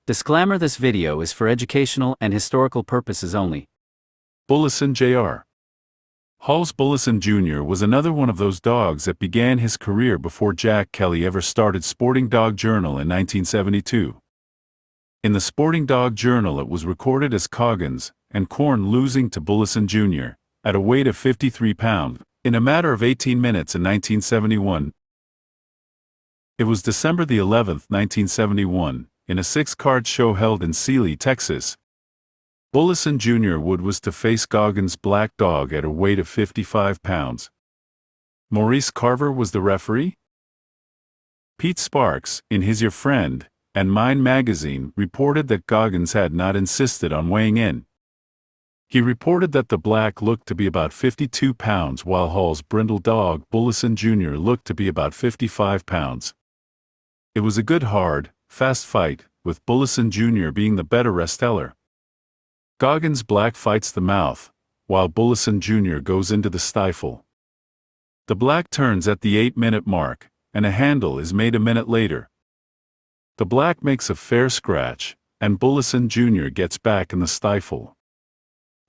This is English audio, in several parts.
Disclaimer: this video is for educational and historical purposes only. Bullyson Jr. Hall's Bullyson Jr. was another one of those dogs that began his career before Jack Kelly ever started Sporting Dog Journal in 1972. In the Sporting Dog Journal it was recorded as Coggins and Corn losing to Bullyson Jr. at a weight of 53 pounds, in a matter of 18 minutes in 1971. It was December the 11th, 1971, in a 6-card show held in Sealy, Texas. Bullyson Jr. was to face Goggins' black dog at a weight of 55 pounds. Maurice Carver was the referee. Pete Sparks, in his Your Friend and Mine magazine, reported that Goggins had not insisted on weighing in. He reported that the black looked to be about 52 pounds while Hall's brindle dog Bullyson Jr. looked to be about 55 pounds. It was a good hard, fast fight, with Bullyson Jr. being the better wrestler. Goggins' black fights the mouth, while Bullyson Jr. goes into the stifle. The black turns at the 8-minute mark, and a handle is made a minute later. The black makes a fair scratch, and Bullyson Jr. gets back in the stifle.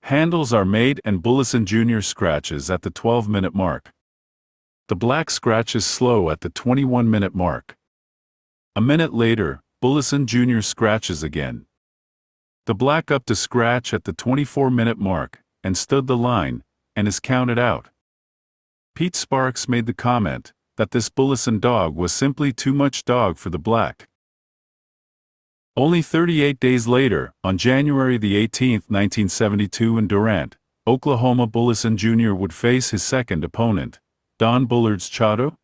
Handles are made and Bullyson Jr. scratches at the 12-minute mark. The black scratches slow at the 21-minute mark. A minute later, Bullyson Jr. scratches again. The black up to scratch at the 24-minute mark, and stood the line, and is counted out. Pete Sparks made the comment that this Bullyson dog was simply too much dog for the black. Only 38 days later, on January the 18th, 1972 in Durant, Oklahoma, Bullyson Jr. would face his second opponent, Don Bullard's Chato.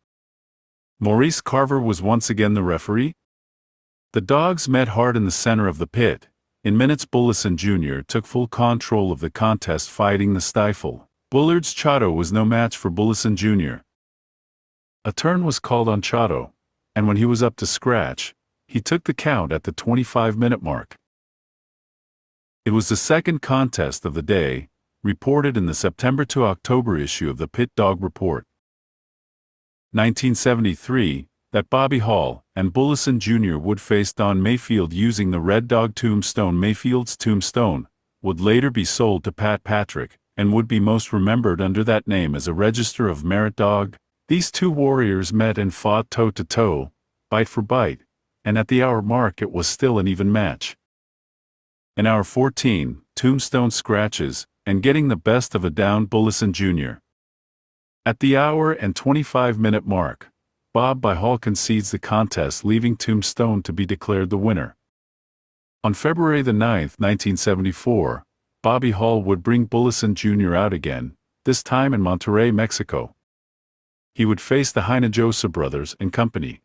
Maurice Carver was once again the referee. The dogs met hard in the center of the pit. In minutes, Bullyson Jr. took full control of the contest, fighting the stifle. Bullard's Chato was no match for Bullyson Jr. A turn was called on Chato, and when he was up to scratch, he took the count at the 25-minute mark. It was the second contest of the day, reported in the September to October issue of the Pit Dog Report. 1973, that Bobby Hall and Bullyson Jr. would face Don Mayfield using the Red Dog tombstone. Mayfield's tombstone would later be sold to Pat Patrick, and would be most remembered under that name as a Register of Merit dog. These two warriors met and fought toe-to-toe, bite for bite, and at the hour mark it was still an even match. In hour 14, tombstone scratches, and getting the best of a downed Bullyson Jr. At the hour and 25-minute mark, Bob by Hall concedes the contest, leaving Tombstone to be declared the winner. On February the 9th, 1974, Bobby Hall would bring Bullyson Jr. out again, this time in Monterrey, Mexico. He would face the Hinojosa brothers and company.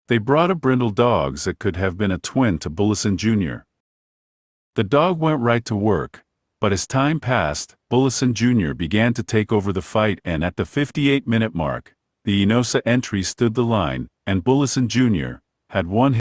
They brought a brindle dogs that could have been a twin to Bullyson Jr. The dog went right to work, but as time passed, Bullyson Jr. began to take over the fight, and at the 58-minute mark, the Enosa entry stood the line, and Bullyson Jr. had won.